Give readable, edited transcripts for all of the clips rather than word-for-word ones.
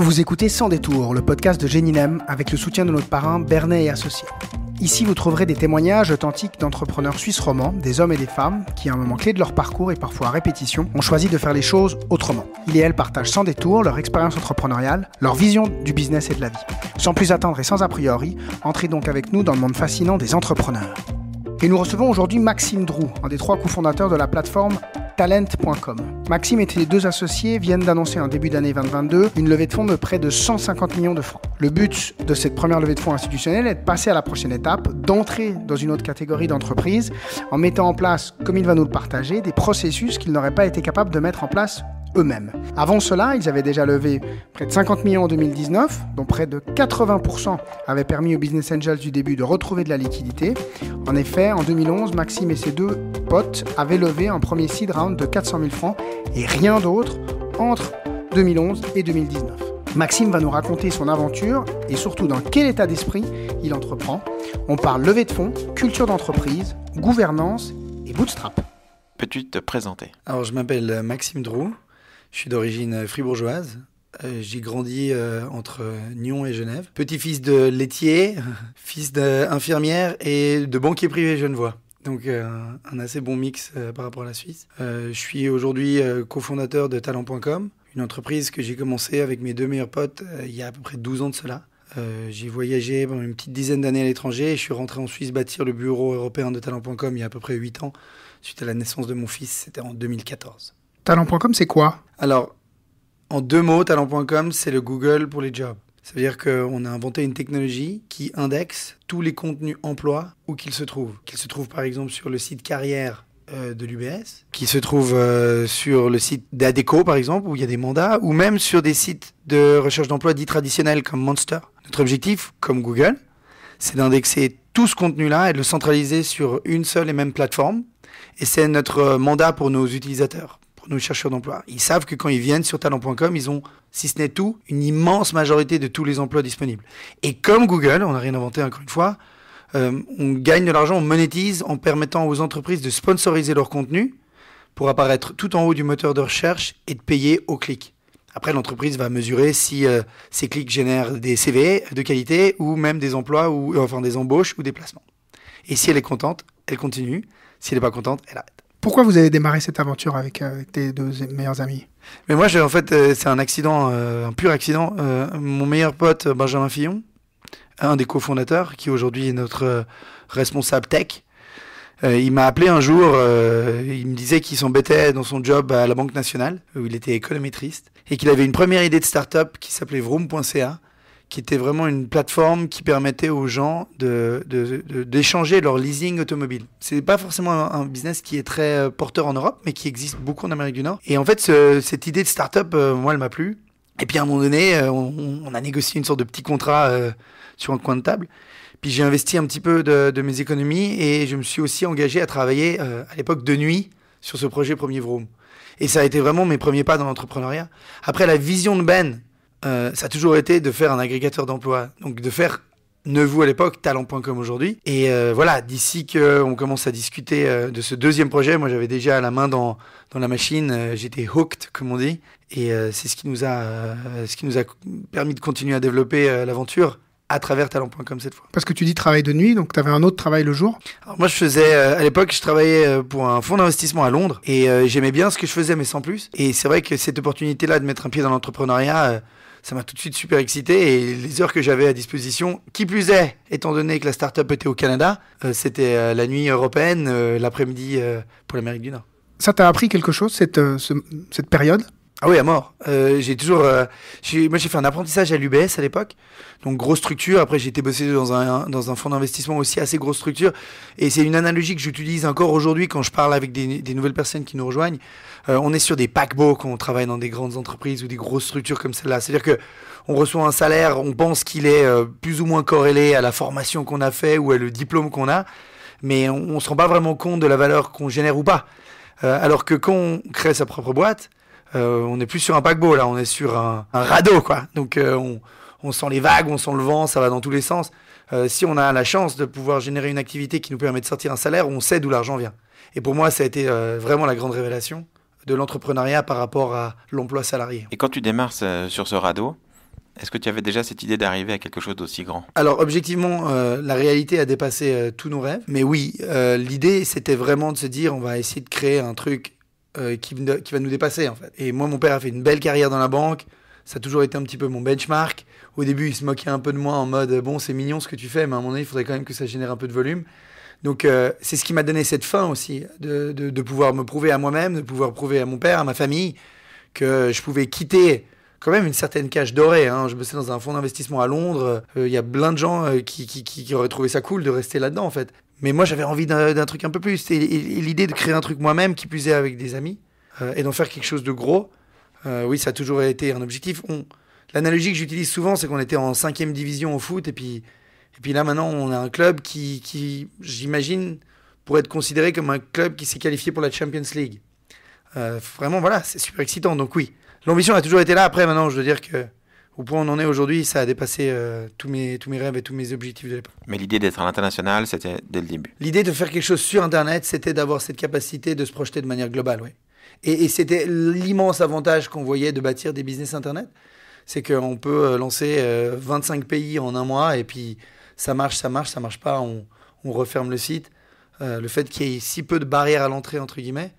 Vous écoutez Sans détour, le podcast de Géninem avec le soutien de notre parrain Bernet et Associés. Ici, vous trouverez des témoignages authentiques d'entrepreneurs suisses romans, des hommes et des femmes qui, à un moment clé de leur parcours et parfois à répétition, ont choisi de faire les choses autrement. Ils et elles partagent sans détour leur expérience entrepreneuriale, leur vision du business et de la vie. Sans plus attendre et sans a priori, entrez donc avec nous dans le monde fascinant des entrepreneurs. Et nous recevons aujourd'hui Maxime Droux, un des 3 cofondateurs de la plateforme Talent.com. Maxime et les 2 associés viennent d'annoncer en début d'année 2022 une levée de fonds de près de 150 millions de francs. Le but de cette première levée de fonds institutionnelle est de passer à la prochaine étape, d'entrer dans une autre catégorie d'entreprise en mettant en place, comme il va nous le partager, des processus qu'ils n'auraient pas été capables de mettre en place eux-mêmes. Avant cela, ils avaient déjà levé près de 50 millions en 2019, dont près de 80% avaient permis aux business angels du début de retrouver de la liquidité. En effet, en 2011, Maxime et ses 2 potes avaient levé un premier seed round de 400 000 francs et rien d'autre entre 2011 et 2019. Maxime va nous raconter son aventure et surtout dans quel état d'esprit il entreprend. On parle levée de fonds, culture d'entreprise, gouvernance et bootstrap. Peux-tu te présenter ? Alors, je m'appelle Maxime Droux. Je suis d'origine fribourgeoise. J'ai grandi entre Nyon et Genève. Petit-fils de laitier, fils d'infirmière et de banquier privé genevois. Donc un assez bon mix par rapport à la Suisse. Je suis aujourd'hui cofondateur de Talent.com, une entreprise que j'ai commencé avec mes 2 meilleurs potes il y a à peu près 12 ans de cela. J'ai voyagé pendant une petite dizaine d'années à l'étranger et je suis rentré en Suisse bâtir le bureau européen de Talent.com il y a à peu près 8 ans, suite à la naissance de mon fils, c'était en 2014. Talent.com, c'est quoi ? Alors, en 2 mots, Talent.com, c'est le Google pour les jobs. Ça veut dire qu'on a inventé une technologie qui indexe tous les contenus emploi où qu'ils se trouvent. Qu'ils se trouvent par exemple sur le site carrière de l'UBS, qui se trouve sur le site d'Adecco par exemple, où il y a des mandats, ou même sur des sites de recherche d'emploi dits traditionnels comme Monster. Notre objectif, comme Google, c'est d'indexer tout ce contenu-là et de le centraliser sur une seule et même plateforme. Et c'est notre mandat pour nos utilisateurs, pour nos chercheurs d'emploi. Ils savent que quand ils viennent sur Talent.com, ils ont, si ce n'est tout, une immense majorité de tous les emplois disponibles. Et comme Google, on n'a rien inventé encore une fois, on gagne de l'argent, on monétise en permettant aux entreprises de sponsoriser leur contenu pour apparaître tout en haut du moteur de recherche et de payer au clic. Après, l'entreprise va mesurer si ces clics génèrent des CV de qualité ou même des emplois, ou enfin des embauches ou des placements. Et si elle est contente, elle continue. Si elle n'est pas contente, elle arrête. Pourquoi vous avez démarré cette aventure avec tes 2 meilleurs amis ? Mais moi, en fait, c'est un accident, un pur accident. Mon meilleur pote, Benjamin Fillon, un des cofondateurs, qui aujourd'hui est notre responsable tech, il m'a appelé un jour, il me disait qu'il s'embêtait dans son job à la Banque Nationale, où il était économétriste, et qu'il avait une première idée de start-up qui s'appelait Vroom.ca, qui était vraiment une plateforme qui permettait aux gens d'échanger leur leasing automobile. C'est pas forcément un business qui est très porteur en Europe, mais qui existe beaucoup en Amérique du Nord. Et en fait, cette idée de start-up, moi, elle m'a plu. Et puis à un moment donné, on a négocié une sorte de petit contrat sur un coin de table. Puis j'ai investi un petit peu de mes économies et je me suis aussi engagé à travailler à l'époque de nuit sur ce projet Premier Vroom. Et ça a été vraiment mes premiers pas dans l'entrepreneuriat. Après, la vision de Ben, ça a toujours été de faire un agrégateur d'emploi. Donc de faire Neuvou à l'époque, Talent.com aujourd'hui. Et voilà, d'ici qu'on commence à discuter de ce 2e projet, moi j'avais déjà la main dans la machine, j'étais hooked comme on dit. Et c'est ce qui nous a permis de continuer à développer l'aventure à travers Talent.com cette fois. Parce que tu dis travail de nuit, donc tu avais un autre travail le jour ? Alors moi je faisais, à l'époque je travaillais pour un fonds d'investissement à Londres et j'aimais bien ce que je faisais mais sans plus. Et c'est vrai que cette opportunité-là de mettre un pied dans l'entrepreneuriat, ça m'a tout de suite super excité et les heures que j'avais à disposition, qui plus est, étant donné que la start-up était au Canada, c'était la nuit européenne, l'après-midi pour l'Amérique du Nord. Ça t'a appris quelque chose, cette période ? Ah oui, à mort. Moi, j'ai fait un apprentissage à l'UBS à l'époque, donc grosse structure. Après, j'ai été bosser dans un fonds d'investissement aussi assez grosse structure. Et c'est une analogie que j'utilise encore aujourd'hui quand je parle avec des nouvelles personnes qui nous rejoignent. On est sur des paquebots quand on travaille dans des grandes entreprises ou des grosses structures comme celle-là. C'est-à-dire que on reçoit un salaire, on pense qu'il est plus ou moins corrélé à la formation qu'on a fait ou à le diplôme qu'on a, mais on se rend pas vraiment compte de la valeur qu'on génère ou pas. Alors que quand on crée sa propre boîte, on n'est plus sur un paquebot, là, on est sur un radeau, quoi. Donc, on sent les vagues, on sent le vent, ça va dans tous les sens. Si on a la chance de pouvoir générer une activité qui nous permet de sortir un salaire, on sait d'où l'argent vient. Et pour moi, ça a été vraiment la grande révélation de l'entrepreneuriat par rapport à l'emploi salarié. Et quand tu démarres sur ce radeau, Est-ce que tu avais déjà cette idée d'arriver à quelque chose d'aussi grand? Alors, objectivement, la réalité a dépassé tous nos rêves. Mais oui, l'idée, c'était vraiment de se dire, on va essayer de créer un truc qui va nous dépasser, en fait. Et moi, mon père a fait une belle carrière dans la banque. Ça a toujours été un petit peu mon benchmark. Au début, il se moquait un peu de moi en mode, bon, c'est mignon ce que tu fais, mais à un moment donné, il faudrait quand même que ça génère un peu de volume. Donc, c'est ce qui m'a donné cette faim aussi, de pouvoir me prouver à moi-même, de pouvoir prouver à mon père, à ma famille, que je pouvais quitter quand même une certaine cage dorée. Hein. Je bossais dans un fonds d'investissement à Londres. Il y a plein de gens qui auraient trouvé ça cool de rester là-dedans, en fait. Mais moi, j'avais envie d'un truc un peu plus. Et l'idée de créer un truc moi-même, qui plus est avec des amis, et d'en faire quelque chose de gros, oui, ça a toujours été un objectif. L'analogie que j'utilise souvent, c'est qu'on était en 5e division au foot, et puis là, maintenant, on a un club qui j'imagine, pourrait être considéré comme un club qui s'est qualifié pour la Champions League. Vraiment, voilà, c'est super excitant. Donc oui, l'ambition a toujours été là. Après, maintenant, je veux dire que au point où on en est aujourd'hui, ça a dépassé tous mes rêves et tous mes objectifs de l'époque. Mais l'idée d'être à l'international, c'était dès le début. L'idée de faire quelque chose sur Internet, c'était d'avoir cette capacité de se projeter de manière globale, oui. Et c'était l'immense avantage qu'on voyait de bâtir des business Internet. C'est qu'on peut lancer 25 pays en un mois, et puis ça marche pas, on referme le site. Le fait qu'il y ait si peu de barrières à l'entrée, entre guillemets,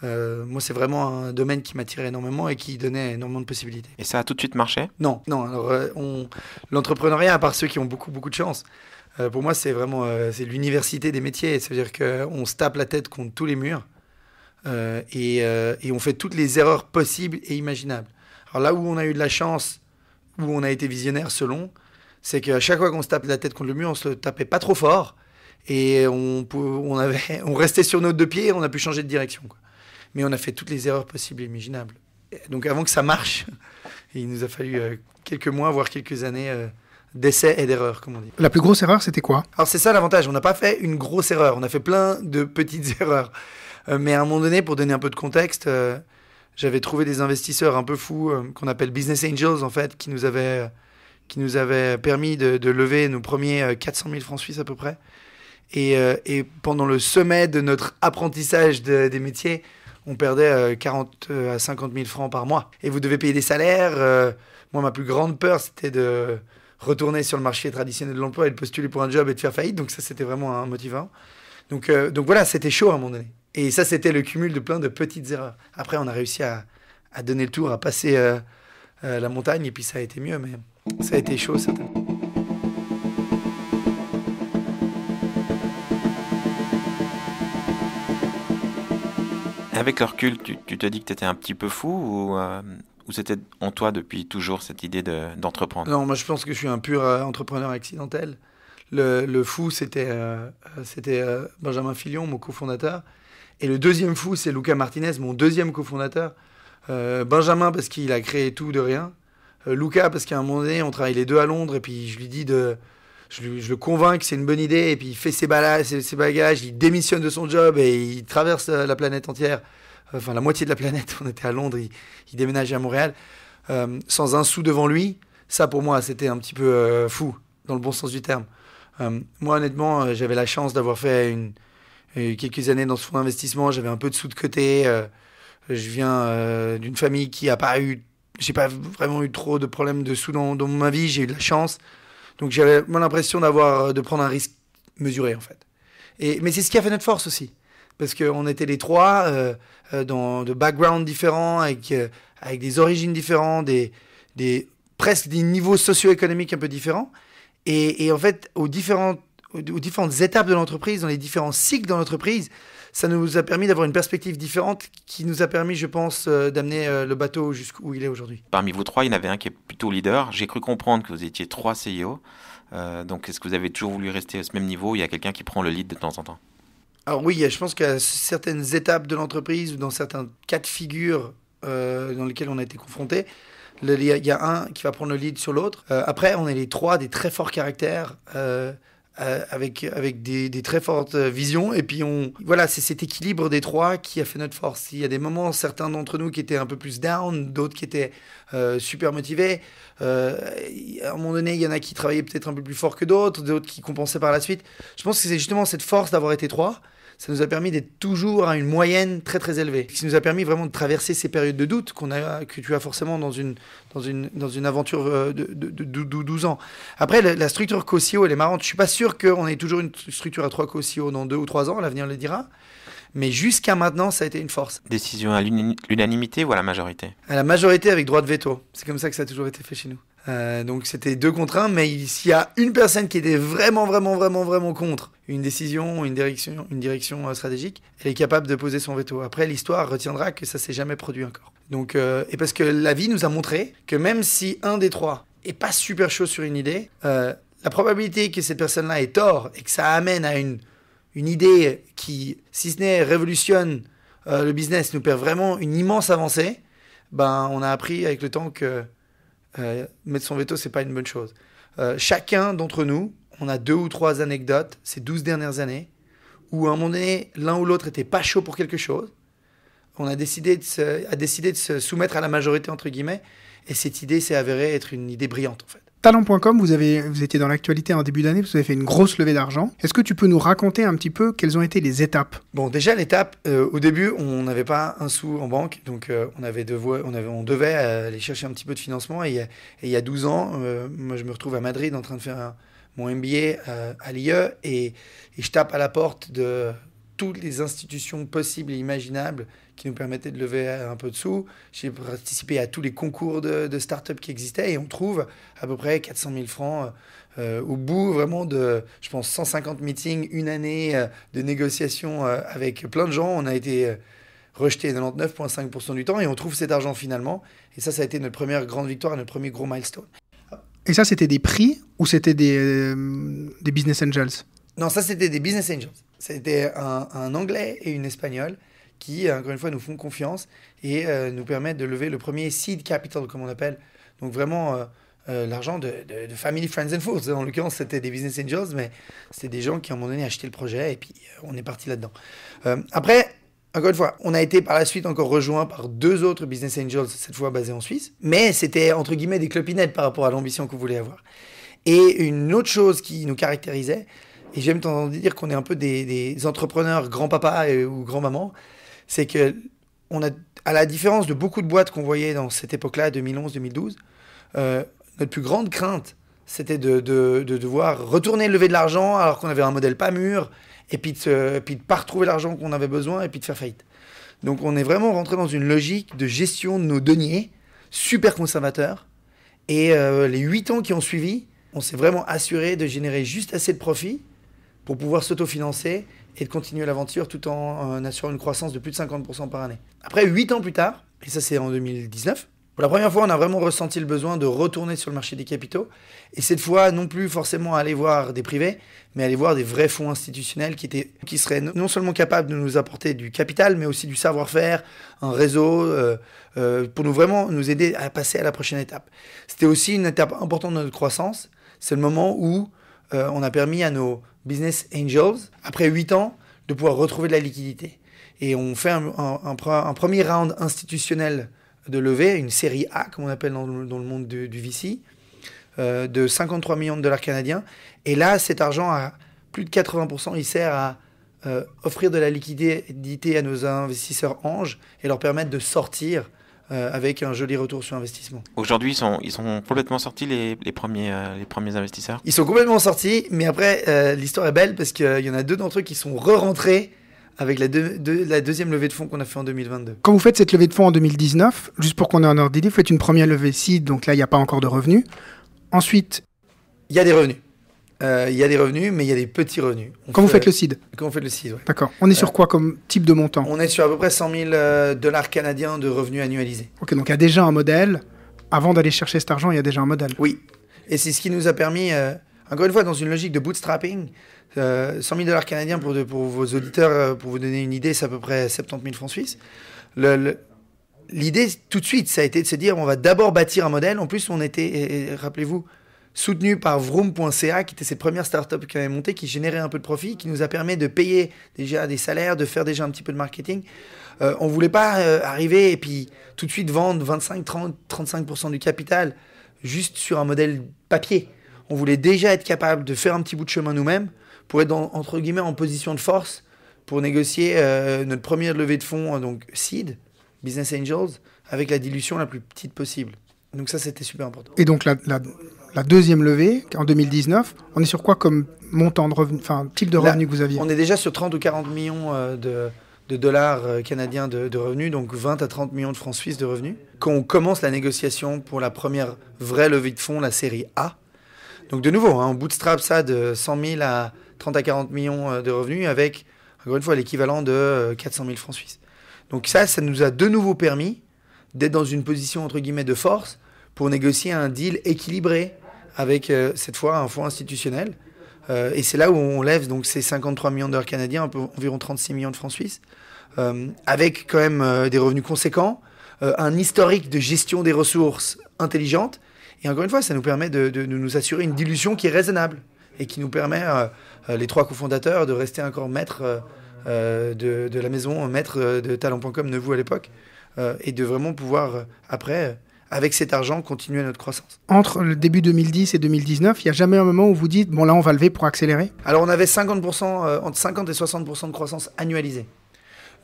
moi, c'est vraiment un domaine qui m'attirait énormément et qui donnait énormément de possibilités. Et ça a tout de suite marché? Non. Alors, l'entrepreneuriat, à part ceux qui ont beaucoup, beaucoup de chance, pour moi, c'est vraiment c'est l'université des métiers. C'est-à-dire qu'on se tape la tête contre tous les murs et on fait toutes les erreurs possibles et imaginables. Alors là où on a eu de la chance, où on a été visionnaire selon, c'est qu'à chaque fois qu'on se tape la tête contre le mur, on se tapait pas trop fort et on restait sur nos deux pieds et on a pu changer de direction, quoi. Mais on a fait toutes les erreurs possibles et imaginables. Donc avant que ça marche, il nous a fallu quelques mois, voire quelques années d'essais et d'erreurs, comme on dit. La plus grosse erreur, c'était quoi? Alors c'est ça l'avantage, on n'a pas fait une grosse erreur, on a fait plein de petites erreurs. Mais à un moment donné, pour donner un peu de contexte, j'avais trouvé des investisseurs un peu fous, qu'on appelle Business Angels en fait, qui nous avaient permis de lever nos premiers 400 000 francs suisses à peu près. Et pendant le sommet de notre apprentissage des métiers, on perdait 40 à 50 000 francs par mois. Et vous devez payer des salaires. Moi, ma plus grande peur, c'était de retourner sur le marché traditionnel de l'emploi et de postuler pour un job et de faire faillite. Donc ça, c'était vraiment un motivant. Donc voilà, c'était chaud à un moment donné. Et ça, c'était le cumul de plein de petites erreurs. Après, on a réussi à donner le tour, à passer la montagne. Et puis ça a été mieux, mais ça a été chaud, certainement. Avec le recul, tu te dis que tu étais un petit peu fou ou c'était en toi depuis toujours cette idée d'entreprendre? Non, moi je pense que je suis un pur entrepreneur accidentel. Le fou, c'était Benjamin Filion, mon cofondateur. Et le deuxième fou, c'est Luca Martinez, mon deuxième cofondateur. Benjamin, parce qu'il a créé tout de rien. Luca, parce qu'à un moment donné, on travaille les deux à Londres, et puis je lui dis je le convainc que c'est une bonne idée, et puis il fait ses bagages, il démissionne de son job et il traverse la planète entière, enfin la moitié de la planète. On était à Londres, il déménageait à Montréal, sans un sou devant lui. Ça, pour moi, c'était un petit peu fou, dans le bon sens du terme. Moi, honnêtement, j'avais la chance d'avoir fait quelques années dans ce fonds d'investissement. J'avais un peu de sous de côté. Je viens d'une famille qui n'a pas eu... J'ai pas vraiment eu trop de problèmes de sous dans ma vie. J'ai eu de la chance. Donc j'avais l'impression de prendre un risque mesuré, en fait. Mais c'est ce qui a fait notre force aussi. Parce qu'on était les trois de backgrounds différents, avec des origines différentes, presque des niveaux socio-économiques un peu différents. Et en fait, aux différentes étapes de l'entreprise, dans les différents cycles de l'entreprise, ça nous a permis d'avoir une perspective différente qui nous a permis, je pense, d'amener le bateau jusqu'où il est aujourd'hui. Parmi vous trois, il y en avait un qui est plutôt leader. J'ai cru comprendre que vous étiez 3 CEO. Donc, est-ce que vous avez toujours voulu rester à ce même niveau? Il y a quelqu'un qui prend le lead de temps en temps? Alors oui, je pense qu'à certaines étapes de l'entreprise ou dans certains cas de figure dans lesquels on a été confrontés, il y a un qui va prendre le lead sur l'autre. Après, on est les trois des très forts caractères, avec des très fortes visions. Et puis, voilà, c'est cet équilibre des trois qui a fait notre force. Il y a des moments, certains d'entre nous qui étaient un peu plus down, d'autres qui étaient super motivés. À un moment donné, il y en a qui travaillaient peut-être un peu plus fort que d'autres qui compensaient par la suite. Je pense que c'est justement cette force d'avoir été trois. ça nous a permis d'être toujours à une moyenne très très élevée. Ce qui nous a permis vraiment de traverser ces périodes de doute que tu as forcément dans une aventure de 12 ans. Après, la structure co-CEO, elle est marrante. Je ne suis pas sûr qu'on ait toujours une structure à 3 co-CEO dans 2 ou 3 ans, l'avenir le dira. Mais jusqu'à maintenant, ça a été une force. Décision à l'unanimité ou à la majorité? À la majorité avec droit de veto. C'est comme ça que ça a toujours été fait chez nous. Donc c'était 2 contre 1, mais s'il y a une personne qui était vraiment contre une décision, une direction stratégique, elle est capable de poser son veto. Après, l'histoire retiendra que ça s'est jamais produit encore. Donc, et parce que la vie nous a montré que même si un des 3 est pas super chaud sur une idée, la probabilité que cette personne-là ait tort et que ça amène à une idée qui, si ce n'est révolutionne le business, nous perd vraiment une immense avancée, on a appris avec le temps que mettre son veto, c'est pas une bonne chose. Chacun d'entre nous, on a 2 ou 3 anecdotes ces 12 dernières années où à un moment donné, l'un ou l'autre était pas chaud pour quelque chose. On a décidé de se soumettre à la majorité, entre guillemets, et cette idée s'est avérée être une idée brillante, en fait. Talent.com, vous étiez dans l'actualité en début d'année, vous avez fait une grosse levée d'argent. Est-ce que tu peux nous raconter un petit peu quelles ont été les étapes? Bon, déjà, l'étape, au début, on n'avait pas un sou en banque, donc on devait aller chercher un petit peu de financement. Et il y a 12 ans, moi, je me retrouve à Madrid en train de faire mon MBA à l'IE et je tape à la porte de toutes les institutions possibles et imaginables qui nous permettaient de lever un peu de sous. J'ai participé à tous les concours de start-up qui existaient et on trouve à peu près 400 000 francs au bout vraiment de, je pense, 150 meetings, une année de négociations avec plein de gens. On a été rejeté 99,5% du temps et on trouve cet argent finalement. Et ça a été notre première grande victoire, notre premier gros milestone. Et ça, c'était des prix ou c'était des business angels? Non, ça, c'était des business angels. C'était un Anglais et une Espagnole qui, encore une fois, nous font confiance et nous permettent de lever le premier seed capital, comme on appelle. Donc vraiment l'argent de family, friends and foes. En l'occurrence, c'était des business angels, mais c'était des gens qui, à un moment donné, achetaient le projet et puis on est parti là-dedans. Après, encore une fois, on a été par la suite encore rejoint par 2 autres business angels, cette fois basés en Suisse. Mais c'était, entre guillemets, des clopinettes par rapport à l'ambition qu'on voulait avoir. Et une autre chose qui nous caractérisait, et j'aime tendance dire qu'on est un peu des entrepreneurs grand-papa ou grand-maman, c'est que à la différence de beaucoup de boîtes qu'on voyait dans cette époque-là, 2011-2012, notre plus grande crainte, c'était de devoir retourner lever de l'argent alors qu'on avait un modèle pas mûr, et puis de pas retrouver l'argent qu'on avait besoin, et puis de faire faillite. Donc on est vraiment rentré dans une logique de gestion de nos deniers, super conservateur, et les 8 ans qui ont suivi, on s'est vraiment assuré de générer juste assez de profit pour pouvoir s'autofinancer et de continuer l'aventure tout en assurant une croissance de plus de 50% par année. Après, 8 ans plus tard, et ça c'est en 2019, pour la première fois, on a vraiment ressenti le besoin de retourner sur le marché des capitaux. Et cette fois, non plus forcément aller voir des privés, mais aller voir des vrais fonds institutionnels qui seraient non seulement capables de nous apporter du capital, mais aussi du savoir-faire, un réseau, pour nous aider à passer à la prochaine étape. C'était aussi une étape importante de notre croissance. C'est le moment où on a permis à nos business angels, après 8 ans, de pouvoir retrouver de la liquidité. Et on fait un premier round institutionnel de levée, une série A, comme on appelle dans le monde du VC, de 53 millions de dollars canadiens. Et là, cet argent, à plus de 80%, il sert à offrir de la liquidité à nos investisseurs anges et leur permettre de sortir avec un joli retour sur investissement. Aujourd'hui, ils sont complètement sortis, les premiers investisseurs? Ils sont complètement sortis, mais après, l'histoire est belle parce qu'il y en a 2 d'entre eux qui sont re-rentrés avec la deuxième levée de fonds qu'on a fait en 2022. Quand vous faites cette levée de fonds en 2019, juste pour qu'on ait un ordre d'idée, vous faites une première levée seed, donc là, il n'y a pas encore de revenus. Ensuite... Il y a des revenus. Il y a des revenus, mais il y a des petits revenus. Quand vous faites le seed? Quand on fait le seed, oui. D'accord. On est sur quoi comme type de montant? On est sur à peu près 100 000 dollars canadiens de revenus annualisés. Ok, donc il y a déjà un modèle. Avant d'aller chercher cet argent, il y a déjà un modèle. Oui. Et c'est ce qui nous a permis, encore une fois, dans une logique de bootstrapping, 100 000 dollars canadiens pour vos auditeurs, pour vous donner une idée, c'est à peu près 70 000 francs suisses. L'idée, tout de suite, ça a été de se dire, on va d'abord bâtir un modèle. En plus, on était, rappelez-vous, soutenu par Vroom.ca, qui était cette première start-up qui avait monté, qui générait un peu de profit, qui nous a permis de payer déjà des salaires, de faire déjà un petit peu de marketing. On ne voulait pas arriver et puis tout de suite vendre 25, 30, 35% du capital juste sur un modèle papier. On voulait déjà être capable de faire un petit bout de chemin nous-mêmes pour être, entre guillemets, en position de force pour négocier notre première levée de fonds, donc Seed, Business Angels, avec la dilution la plus petite possible. Donc ça, c'était super important. Et donc la deuxième levée, en 2019, on est sur quoi comme montant de revenu, type de revenu que vous aviez? On est déjà sur 30 ou 40 millions de dollars canadiens de revenus, donc 20 à 30 millions de francs suisses de revenus. Quand on commence la négociation pour la première vraie levée de fonds, la série A, donc de nouveau, on bootstrap ça de 100 000 à 30 à 40 millions de revenus avec, encore une fois, l'équivalent de 400 000 francs suisses. Donc ça nous a de nouveau permis d'être dans une position, entre guillemets, de force pour négocier un deal équilibré avec, cette fois, un fonds institutionnel. Et c'est là où on lève donc ces 53 millions de dollars canadiens, environ 36 millions de francs suisses, avec quand même des revenus conséquents, un historique de gestion des ressources intelligente. Et encore une fois, ça nous permet de nous assurer une dilution qui est raisonnable et qui nous permet, les 3 cofondateurs, de rester encore maîtres de la maison, maître de Talent.com, Neuvou à l'époque, et de vraiment pouvoir, après, avec cet argent, continuer notre croissance. Entre le début 2010 et 2019, il n'y a jamais un moment où vous dites, bon là on va lever pour accélérer? Alors on avait 50%, entre 50 et 60% de croissance annualisée.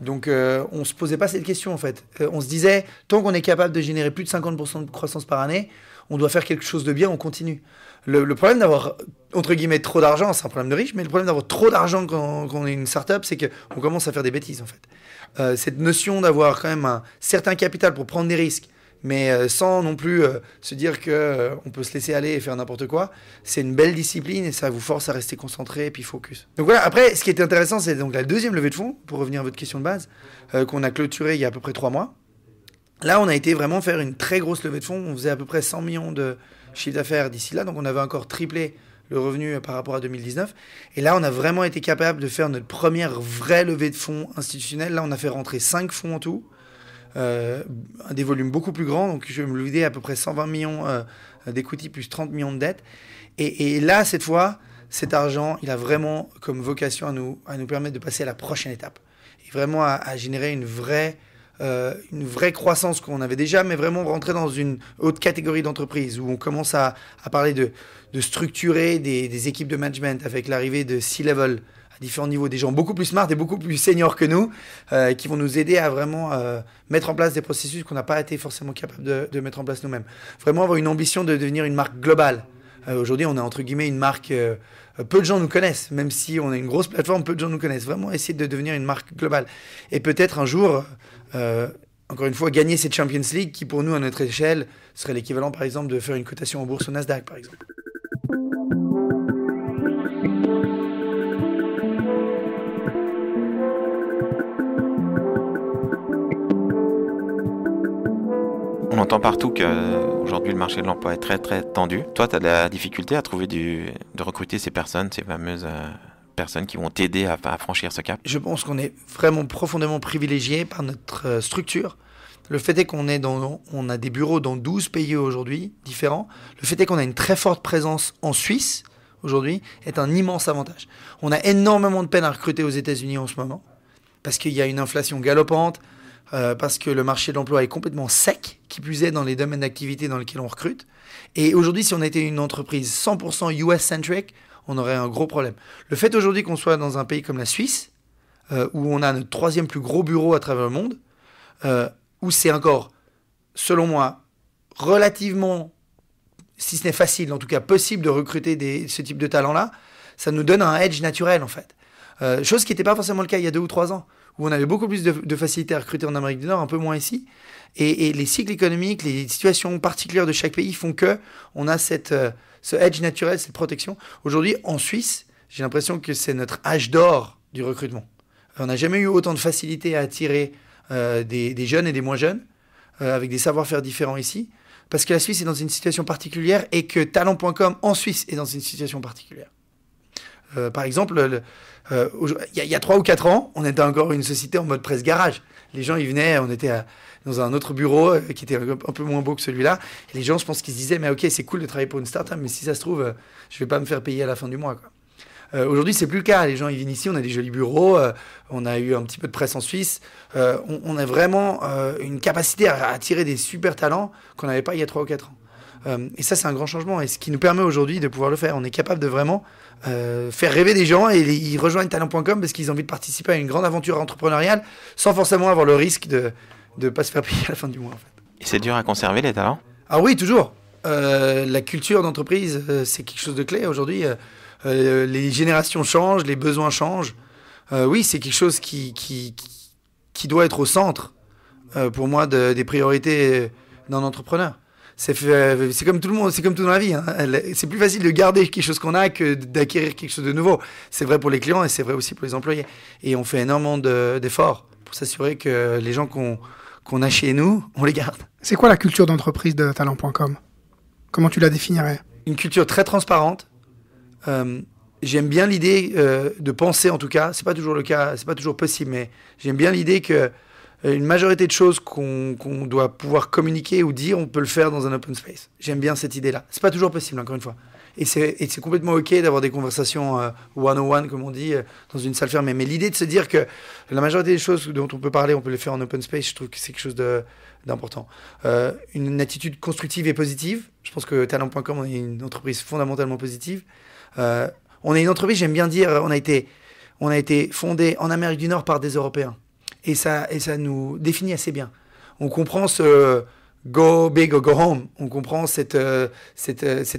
Donc on ne se posait pas cette question en fait. On se disait, tant qu'on est capable de générer plus de 50% de croissance par année, on doit faire quelque chose de bien, on continue. Le problème d'avoir, entre guillemets, trop d'argent, c'est un problème de riche, mais le problème d'avoir trop d'argent quand on est une start-up, c'est qu'on commence à faire des bêtises en fait. Cette notion d'avoir quand même un certain capital pour prendre des risques, mais sans non plus se dire qu'on peut se laisser aller et faire n'importe quoi, c'est une belle discipline et ça vous force à rester concentré et puis focus. Donc voilà, après, ce qui était intéressant, c'est donc la deuxième levée de fonds, pour revenir à votre question de base, qu'on a clôturée il y a à peu près 3 mois. Là, on a été vraiment faire une très grosse levée de fonds. On faisait à peu près 100 millions de chiffre d'affaires d'ici là, donc on avait encore triplé le revenu par rapport à 2019. Et là, on a vraiment été capable de faire notre première vraie levée de fonds institutionnelle. Là, on a fait rentrer 5 fonds en tout. Des volumes beaucoup plus grands, donc je vais me lever à peu près 120 millions d'equity plus 30 millions de dettes. Et là, cette fois, cet argent, il a vraiment comme vocation à nous permettre de passer à la prochaine étape. Et vraiment à générer une vraie croissance qu'on avait déjà, mais vraiment rentrer dans une autre catégorie d'entreprise où on commence à parler de structurer des équipes de management avec l'arrivée de C-level à différents niveaux, des gens beaucoup plus smart et beaucoup plus seniors que nous, qui vont nous aider à vraiment mettre en place des processus qu'on n'a pas été forcément capable de mettre en place nous-mêmes. Vraiment avoir une ambition de devenir une marque globale. Aujourd'hui, on est entre guillemets une marque, peu de gens nous connaissent, même si on est une grosse plateforme, peu de gens nous connaissent. Vraiment essayer de devenir une marque globale. Et peut-être un jour, encore une fois, gagner cette Champions League qui pour nous, à notre échelle, serait l'équivalent par exemple de faire une cotation en bourse au Nasdaq, par exemple. On entend partout qu'aujourd'hui le marché de l'emploi est très très tendu. Toi, tu as de la difficulté à trouver de recruter ces personnes, ces fameuses personnes qui vont t'aider à franchir ce cap? Je pense qu'on est vraiment profondément privilégié par notre structure. Le fait est qu'on on a des bureaux dans 12 pays aujourd'hui différents. Le fait est qu'on a une très forte présence en Suisse aujourd'hui est un immense avantage. On a énormément de peine à recruter aux États-Unis en ce moment parce qu'il y a une inflation galopante, parce que le marché de l'emploi est complètement sec, qui plus est dans les domaines d'activité dans lesquels on recrute. Et aujourd'hui, si on était une entreprise 100% US-centric, on aurait un gros problème. Le fait aujourd'hui qu'on soit dans un pays comme la Suisse, où on a notre 3e plus gros bureau à travers le monde, où c'est encore, selon moi, relativement, si ce n'est facile, en tout cas possible de recruter ce type de talent-là, ça nous donne un edge naturel en fait. Chose qui n'était pas forcément le cas il y a 2 ou 3 ans, où on avait beaucoup plus de facilité à recruter en Amérique du Nord, un peu moins ici. Et les cycles économiques, les situations particulières de chaque pays font qu'on a ce edge naturel, cette protection. Aujourd'hui, en Suisse, j'ai l'impression que c'est notre âge d'or du recrutement. On n'a jamais eu autant de facilité à attirer des jeunes et des moins jeunes, avec des savoir-faire différents ici, parce que la Suisse est dans une situation particulière et que Talent.com en Suisse est dans une situation particulière. Par exemple, il y a 3 ou 4 ans, on était encore une société en mode presse garage. Les gens, ils venaient, on était dans un autre bureau qui était un peu moins beau que celui-là. Et les gens, je pense qu'ils se disaient, mais ok, c'est cool de travailler pour une start-up, mais si ça se trouve, je vais pas me faire payer à la fin du mois, quoi. Aujourd'hui, c'est plus le cas. Les gens, ils viennent ici, on a des jolis bureaux, on a eu un petit peu de presse en Suisse. On a vraiment une capacité à attirer des super talents qu'on n'avait pas il y a 3 ou 4 ans. Et ça, c'est un grand changement. Et ce qui nous permet aujourd'hui de pouvoir le faire. On est capable de vraiment faire rêver des gens et ils rejoignent talent.com parce qu'ils ont envie de participer à une grande aventure entrepreneuriale sans forcément avoir le risque de ne pas se faire payer à la fin du mois. En fait. Et c'est dur à conserver les talents? Ah oui, toujours. La culture d'entreprise, c'est quelque chose de clé aujourd'hui. Les générations changent, les besoins changent. Oui, c'est quelque chose qui doit être au centre, pour moi, des priorités d'un entrepreneur. C'est comme tout le monde, c'est comme tout dans la vie. Hein. C'est plus facile de garder quelque chose qu'on a que d'acquérir quelque chose de nouveau. C'est vrai pour les clients et c'est vrai aussi pour les employés. Et on fait énormément d'efforts pour s'assurer que les gens qu'on a chez nous, on les garde. C'est quoi la culture d'entreprise de talent.com? Comment tu la définirais? Une culture très transparente. J'aime bien l'idée de penser, en tout cas, c'est pas toujours le cas, c'est pas toujours possible, mais j'aime bien l'idée que une majorité de choses qu'on doit pouvoir communiquer ou dire, on peut le faire dans un open space. J'aime bien cette idée-là. C'est pas toujours possible, encore une fois. Et c'est complètement OK d'avoir des conversations one-on-one, comme on dit, dans une salle fermée. Mais l'idée de se dire que la majorité des choses dont on peut parler, on peut les faire en open space, je trouve que c'est quelque chose d'important. Une attitude constructive et positive. Je pense que talent.com, on est une entreprise fondamentalement positive. On est une entreprise, j'aime bien dire, on a été fondé en Amérique du Nord par des Européens. Et ça nous définit assez bien. On comprend ce go big or go home. On comprend cette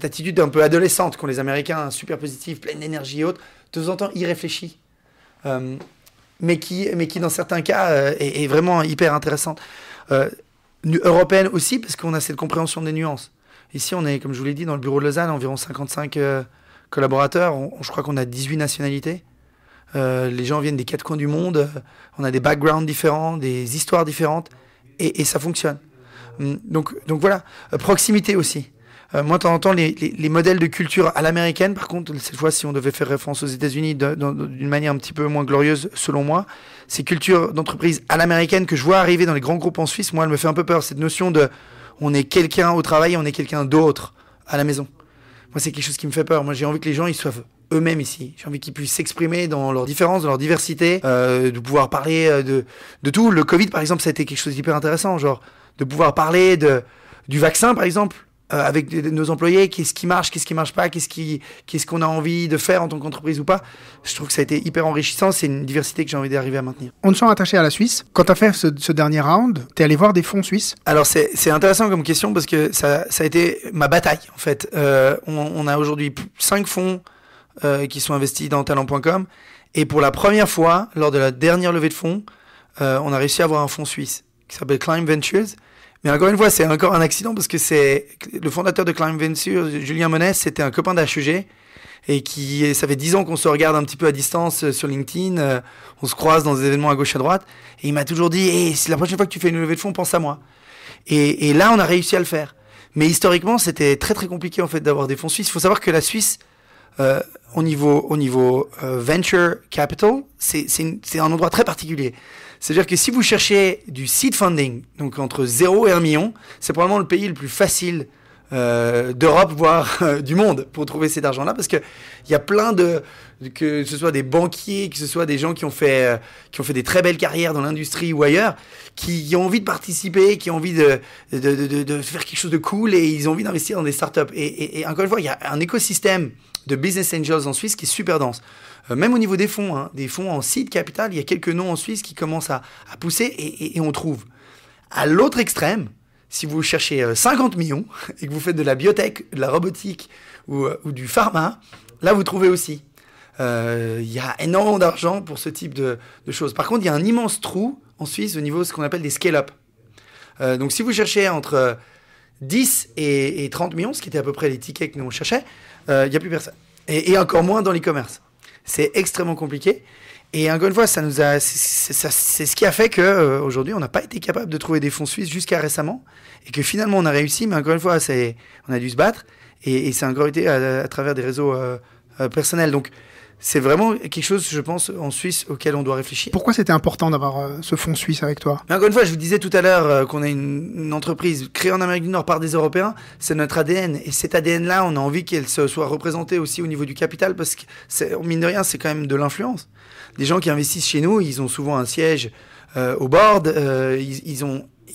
attitude un peu adolescente qu'ont les Américains, super positive, pleine d'énergie et autres, de temps en temps irréfléchie. Mais qui, dans certains cas, est vraiment hyper intéressante. Européenne aussi, parce qu'on a cette compréhension des nuances. Ici, on est, comme je vous l'ai dit, dans le bureau de Lausanne, environ 55 collaborateurs. Je crois qu'on a 18 nationalités. Les gens viennent des 4 coins du monde. On a des backgrounds différents, des histoires différentes. Et ça fonctionne. Donc voilà. Proximité aussi. Moi, de temps en temps, les modèles de culture à l'américaine, par contre, cette fois, si on devait faire référence aux États-Unis d'une manière un petit peu moins glorieuse, selon moi, ces cultures d'entreprise à l'américaine que je vois arriver dans les grands groupes en Suisse, moi, elle me fait un peu peur. Cette notion de on est quelqu'un au travail et on est quelqu'un d'autre à la maison. Moi, c'est quelque chose qui me fait peur. Moi, j'ai envie que les gens ils soient eux-mêmes ici. J'ai envie qu'ils puissent s'exprimer dans leurs différences, dans leur diversité, de pouvoir parler de tout. Le Covid, par exemple, ça a été quelque chose d'hyper intéressant, genre de pouvoir parler du vaccin, par exemple, avec nos employés, qu'est-ce qui marche pas, qu'est-ce qu'on a envie de faire en tant qu'entreprise ou pas. Je trouve que ça a été hyper enrichissant, c'est une diversité que j'ai envie d'arriver à maintenir. On te sent attaché à la Suisse. Quand tu as fait ce dernier round, tu es allé voir des fonds suisses? Alors c'est intéressant comme question parce que ça a été ma bataille en fait. On a aujourd'hui 5 fonds qui sont investis dans talent.com et pour la première fois, lors de la dernière levée de fonds, on a réussi à avoir un fonds suisse qui s'appelle Climb Ventures. Mais encore une fois, c'est encore un accident parce que c'est le fondateur de Climb Ventures, Julien Monès, c'était un copain d'HEG et ça fait 10 ans qu'on se regarde un petit peu à distance sur LinkedIn, on se croise dans des événements à gauche à droite et il m'a toujours dit hey, si la prochaine fois que tu fais une levée de fonds, pense à moi. Et là, on a réussi à le faire. Mais historiquement, c'était très très compliqué en fait d'avoir des fonds suisses. Il faut savoir que la Suisse, au niveau venture capital, c'est un endroit très particulier. C'est-à-dire que si vous cherchez du seed funding, donc entre 0 et 1 million, c'est probablement le pays le plus facile d'Europe, voire du monde, pour trouver cet argent-là, parce qu'il y a plein que ce soit des banquiers, que ce soit des gens qui ont fait des très belles carrières dans l'industrie ou ailleurs, qui ont envie de participer, qui ont envie de faire quelque chose de cool, et ils ont envie d'investir dans des startups. Et encore une fois, il y a un écosystème de business angels en Suisse qui est super dense. Même au niveau des fonds, des fonds en seed capital, il y a quelques noms en Suisse qui commencent à pousser et on trouve. À l'autre extrême, si vous cherchez 50 millions et que vous faites de la biotech, de la robotique ou du pharma, là vous trouvez aussi. Il y a énormément d'argent pour ce type de choses. Par contre, il y a un immense trou en Suisse au niveau de ce qu'on appelle des scale-up. Donc si vous cherchez entre 10 et 30 millions, ce qui était à peu près les tickets que nous on cherchait, il n'y a plus personne. Et encore moins dans l'e-commerce. C'est extrêmement compliqué. Et encore une fois, c'est ce qui a fait qu'aujourd'hui, on n'a pas été capable de trouver des fonds suisses jusqu'à récemment. Et que finalement, on a réussi. Mais encore une fois, on a dû se battre. Et c'est encore été à travers des réseaux personnels. Donc, c'est vraiment quelque chose, je pense, en Suisse, auquel on doit réfléchir. Pourquoi c'était important d'avoir ce fonds suisse avec toi? Mais encore une fois, je vous disais tout à l'heure qu'on est une entreprise créée en Amérique du Nord par des Européens. C'est notre ADN. Et cet ADN-là, on a envie qu'elle soit représentée aussi au niveau du capital parce que, mine de rien, c'est quand même de les gens qui investissent chez nous, ils ont souvent un siège au board.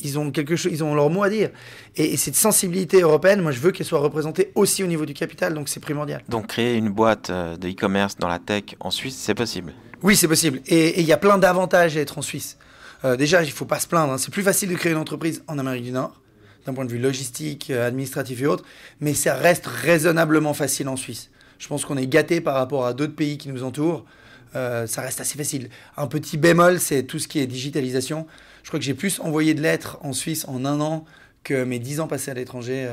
ils ont quelque chose, ils ont leur mot à dire. Et cette sensibilité européenne, moi je veux qu'elle soit représentée aussi au niveau du capital, donc c'est primordial. Donc créer une boîte de e-commerce dans la tech en Suisse, c'est possible? Oui, c'est possible. Et il y a plein d'avantages à être en Suisse. Déjà, il ne faut pas se plaindre. C'est plus facile de créer une entreprise en Amérique du Nord, d'un point de vue logistique, administratif et autres, mais ça reste raisonnablement facile en Suisse. Je pense qu'on est gâté par rapport à d'autres pays qui nous entourent. Ça reste assez facile. Un petit bémol, c'est tout ce qui est digitalisation. Je crois que j'ai plus envoyé de lettres en Suisse en 1 an que mes 10 ans passés à l'étranger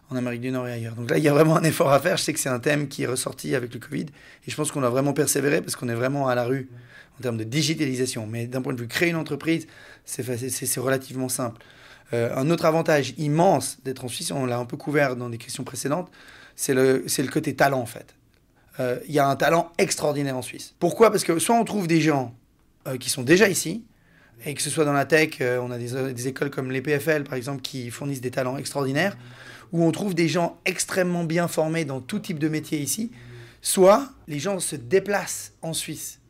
en Amérique du Nord et ailleurs. Donc là, il y a vraiment un effort à faire. Je sais que c'est un thème qui est ressorti avec le Covid. Et je pense qu'on a vraiment persévéré parce qu'on est vraiment à la rue en termes de digitalisation. Mais d'un point de vue créer une entreprise, c'est relativement simple. Un autre avantage immense d'être en Suisse, on l'a un peu couvert dans des questions précédentes, c'est le côté talent en fait. Il y a un talent extraordinaire en Suisse. Pourquoi ? Parce que soit on trouve des gens qui sont déjà ici, et que ce soit dans la tech, on a des écoles comme l'EPFL par exemple qui fournissent des talents extraordinaires, où on trouve des gens extrêmement bien formés dans tout type de métier ici, soit les gens se déplacent en Suisse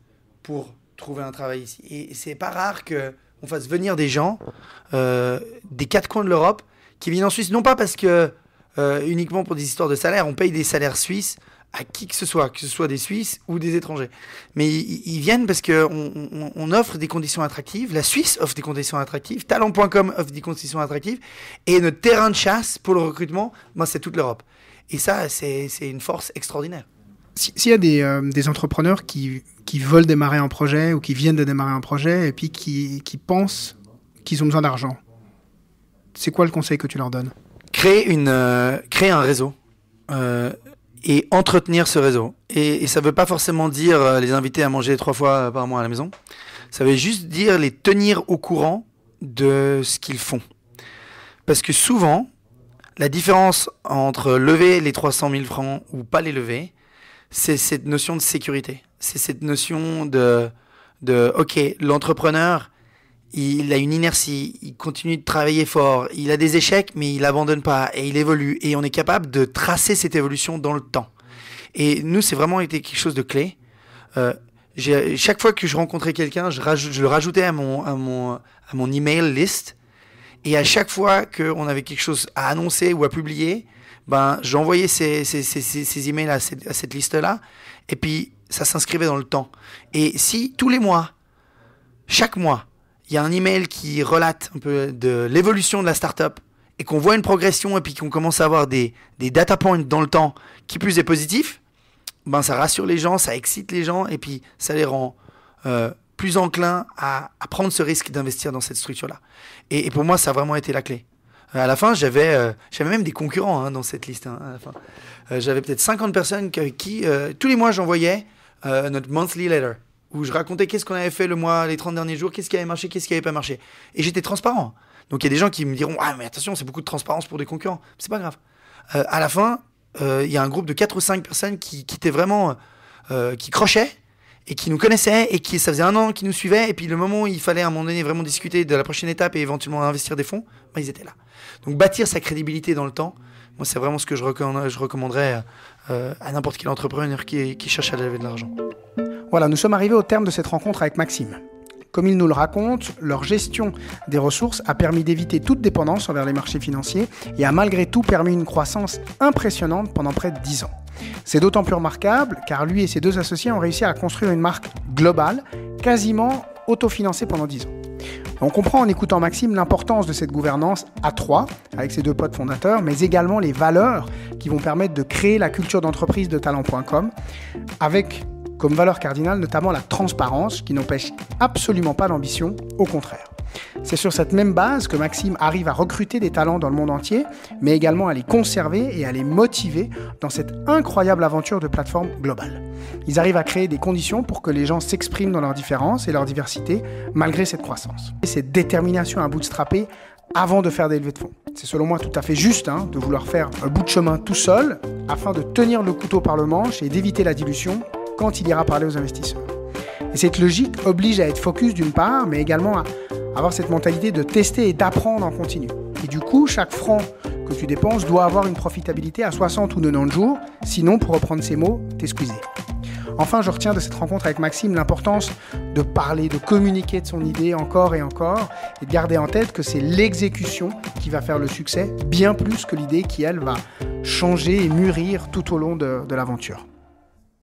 pour trouver un travail ici. Et c'est pas rare qu'on fasse venir des gens des 4 coins de l'Europe qui viennent en Suisse, non pas parce que uniquement pour des histoires de salaire, on paye des salaires suisses à qui que ce soit des Suisses ou des étrangers. Mais ils viennent parce qu'on offre des conditions attractives, la Suisse offre des conditions attractives, Talent.com offre des conditions attractives, et notre terrain de chasse pour le recrutement, c'est toute l'Europe. Et ça, c'est une force extraordinaire. S'il y a des entrepreneurs qui veulent démarrer un projet ou qui viennent de démarrer un projet et puis qui pensent qu'ils ont besoin d'argent, c'est quoi le conseil que tu leur donnes ? Créer un réseau et entretenir ce réseau. Et ça ne veut pas forcément dire les inviter à manger 3 fois par mois à la maison. Ça veut juste dire les tenir au courant de ce qu'ils font. Parce que souvent, la différence entre lever les 300 000 francs ou pas les lever, c'est cette notion de sécurité. C'est cette notion de OK, l'entrepreneur, il a une inertie, il continue de travailler fort, il a des échecs, mais il n'abandonne pas et il évolue. Et on est capable de tracer cette évolution dans le temps. Et nous, c'est vraiment été quelque chose de clé. Chaque fois que je rencontrais quelqu'un, je le rajoutais à mon email list. Et à chaque fois qu'on avait quelque chose à annoncer ou à publier, j'envoyais ces emails à cette liste-là. Et puis, ça s'inscrivait dans le temps. Et si tous les mois, chaque mois, il y a un email qui relate un peu de l'évolution de la startup et qu'on voit une progression et puis qu'on commence à avoir des data points dans le temps qui plus est positif, ça rassure les gens, ça excite les gens et puis ça les rend plus enclins à prendre ce risque d'investir dans cette structure-là. Et pour moi, ça a vraiment été la clé. À la fin, j'avais même des concurrents dans cette liste. À la fin. J'avais peut-être 50 personnes qui tous les mois, j'envoyais notre monthly letter, où je racontais qu'est-ce qu'on avait fait les 30 derniers jours, qu'est-ce qui avait marché, qu'est-ce qui n'avait pas marché. Et j'étais transparent. Donc il y a des gens qui me diront « Ah, mais attention, c'est beaucoup de transparence pour des concurrents. » C'est pas grave. À la fin, il y a un groupe de 4 ou 5 personnes qui étaient vraiment... qui crochaient et qui nous connaissaient et ça faisait 1 an qu'ils nous suivaient. Et puis le moment où il fallait à un moment donné vraiment discuter de la prochaine étape et éventuellement investir des fonds, ils étaient là. Donc bâtir sa crédibilité dans le temps, moi c'est vraiment ce que je recommanderais à n'importe quel entrepreneur qui cherche à lever de l'argent. Voilà, nous sommes arrivés au terme de cette rencontre avec Maxime. Comme il nous le raconte, leur gestion des ressources a permis d'éviter toute dépendance envers les marchés financiers et a malgré tout permis une croissance impressionnante pendant près de 10 ans. C'est d'autant plus remarquable car lui et ses 2 associés ont réussi à construire une marque globale, quasiment autofinancée pendant 10 ans. On comprend en écoutant Maxime l'importance de cette gouvernance à 3, avec ses 2 potes fondateurs, mais également les valeurs qui vont permettre de créer la culture d'entreprise de Talent.com, avec comme valeur cardinale notamment la transparence, qui n'empêche absolument pas l'ambition, au contraire. C'est sur cette même base que Maxime arrive à recruter des talents dans le monde entier, mais également à les conserver et à les motiver dans cette incroyable aventure de plateforme globale. Ils arrivent à créer des conditions pour que les gens s'expriment dans leurs différences et leur diversité, malgré cette croissance. Et cette détermination à bootstrapper avant de faire des levées de fonds. C'est selon moi tout à fait juste de vouloir faire un bout de chemin tout seul, afin de tenir le couteau par le manche et d'éviter la dilution quand il ira parler aux investisseurs. Et cette logique oblige à être focus d'une part, mais également à avoir cette mentalité de tester et d'apprendre en continu. Et du coup, chaque franc que tu dépenses doit avoir une profitabilité à 60 ou 90 jours, sinon, pour reprendre ces mots, t'es squeezé. Enfin, je retiens de cette rencontre avec Maxime l'importance de parler, de communiquer de son idée encore et encore, et de garder en tête que c'est l'exécution qui va faire le succès, bien plus que l'idée qui, elle, va changer et mûrir tout au long de l'aventure.